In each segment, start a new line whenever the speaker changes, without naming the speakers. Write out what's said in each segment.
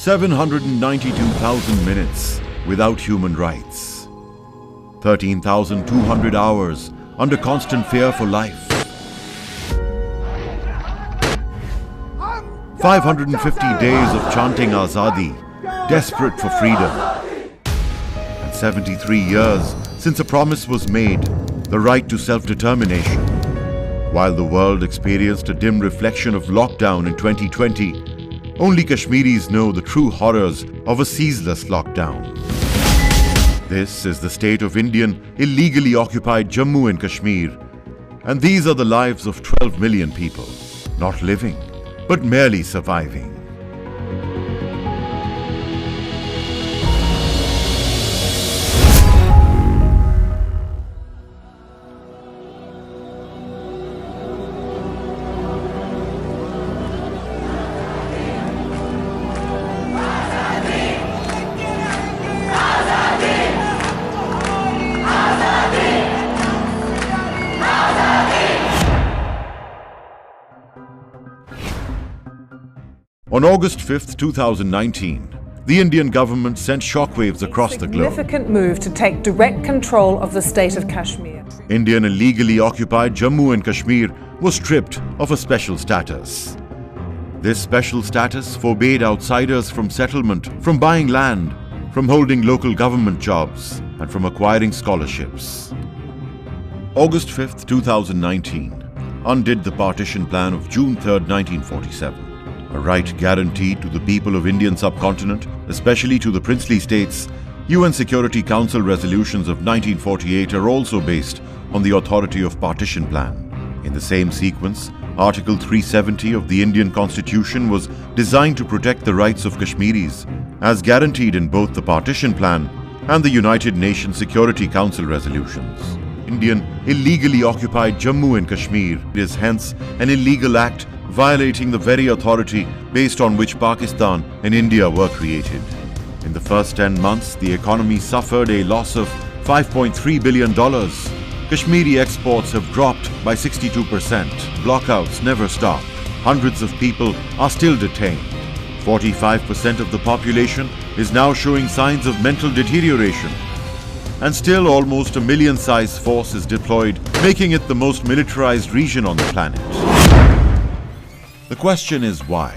792,000 minutes without human rights. 13,200 hours under constant fear for life. 550 days of chanting Azadi, desperate for freedom. And 73 years since a promise was made, the right to self-determination. While the world experienced a dim reflection of lockdown in 2020, only Kashmiris know the true horrors of a ceaseless lockdown. This is the state of Indian illegally occupied Jammu and Kashmir, and these are the lives of 12 million people, not living, but merely surviving. On August 5th, 2019, the Indian government sent shockwaves across the globe.
A significant move to take direct control of the state of Kashmir.
Indian illegally occupied Jammu and Kashmir was stripped of a special status. This special status forbade outsiders from settlement, from buying land, from holding local government jobs, and from acquiring scholarships. August 5th, 2019, undid the partition plan of June 3rd, 1947. A right guaranteed to the people of Indian subcontinent, especially to the princely states. UN Security Council resolutions of 1948 are also based on the authority of partition plan. In the same sequence, Article 370 of the Indian Constitution was designed to protect the rights of Kashmiris, as guaranteed in both the partition plan and the United Nations Security Council resolutions. Indian illegally occupied Jammu and Kashmir is hence an illegal act violating the very authority based on which Pakistan and India were created. In the first 10 months, the economy suffered a loss of $5.3 billion. Kashmiri exports have dropped by 62%. Blockouts never stop. Hundreds of people are still detained. 45% of the population is now showing signs of mental deterioration. And still almost a million-sized force is deployed, making it the most militarized region on the planet. The question is why?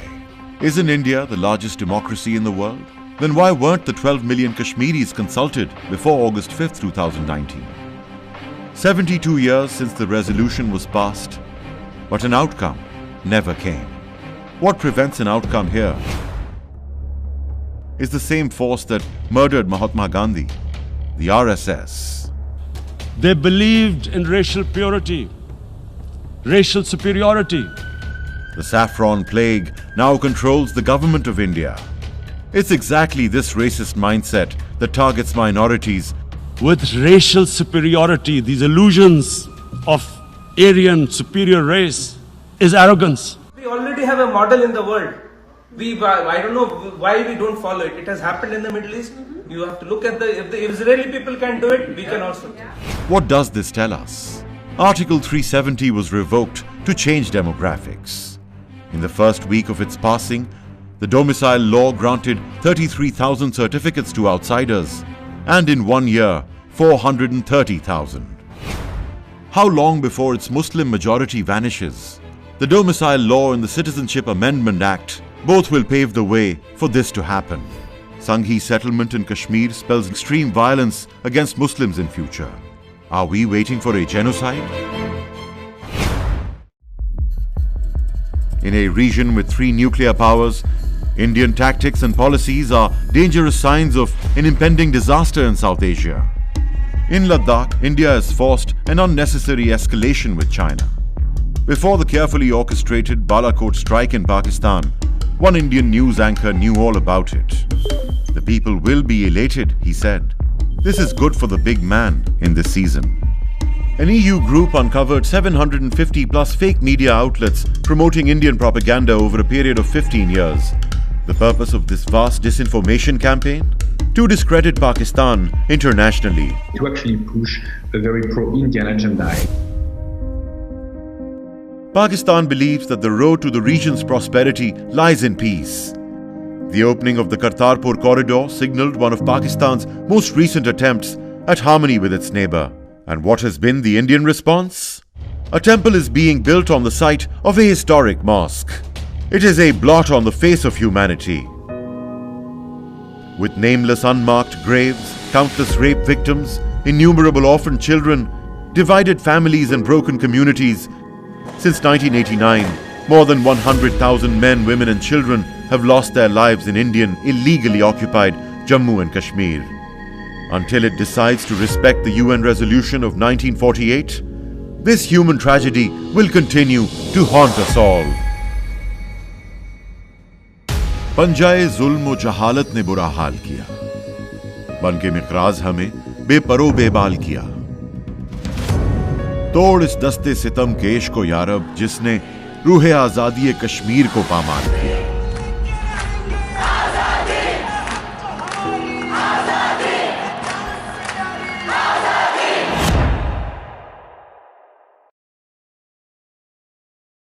Isn't India the largest democracy in the world? Then why weren't the 12 million Kashmiris consulted before August 5th, 2019? 72 years since the resolution was passed, but an outcome never came. What prevents an outcome here is the same force that murdered Mahatma Gandhi, the RSS.
They believed in racial purity, racial superiority.
The saffron plague now controls the government of India. It's exactly this racist mindset that targets minorities.
With racial superiority, these illusions of Aryan superior race is arrogance.
We already have a model in the world. I don't know why we don't follow it. It has happened in the Middle East. You have to look at if the Israeli people can do it, we can also.
What does this tell us? Article 370 was revoked to change demographics. In the first week of its passing, the domicile law granted 33,000 certificates to outsiders, and in 1 year, 430,000. How long before its Muslim majority vanishes? The Domicile Law and the Citizenship Amendment Act both will pave the way for this to happen. Sanghi settlement in Kashmir spells extreme violence against Muslims in future. Are we waiting for a genocide? In a region with 3 nuclear powers, Indian tactics and policies are dangerous signs of an impending disaster in South Asia. In Ladakh, India has forced an unnecessary escalation with China. Before the carefully orchestrated Balakot strike in Pakistan, one Indian news anchor knew all about it. The people will be elated, he said. This is good for the big man in this season. An EU group uncovered 750 plus fake media outlets promoting Indian propaganda over a period of 15 years. The purpose of this vast disinformation campaign? To discredit Pakistan internationally.
To actually push a very pro-Indian agenda.
Pakistan believes that the road to the region's prosperity lies in peace. The opening of the Kartarpur corridor signaled one of Pakistan's most recent attempts at harmony with its neighbor. And what has been the Indian response? A temple is being built on the site of a historic mosque. It is a blot on the face of humanity. With nameless unmarked graves, countless rape victims, innumerable orphaned children, divided families and broken communities, since 1989, more than 100,000 men, women and children have lost their lives in Indian, illegally occupied Jammu and Kashmir. Until it decides to respect the UN resolution of 1948, this human tragedy will continue to haunt us all. पंजाए जुल्म व जहालत ने बुरा हाल किया, बन के मिकराज हमें बेपरो बेबाल किया। तोड़ इस दस्ते सितम केश को यारब, जिसने रूहे आजादी कश्मीर को पामाल किया।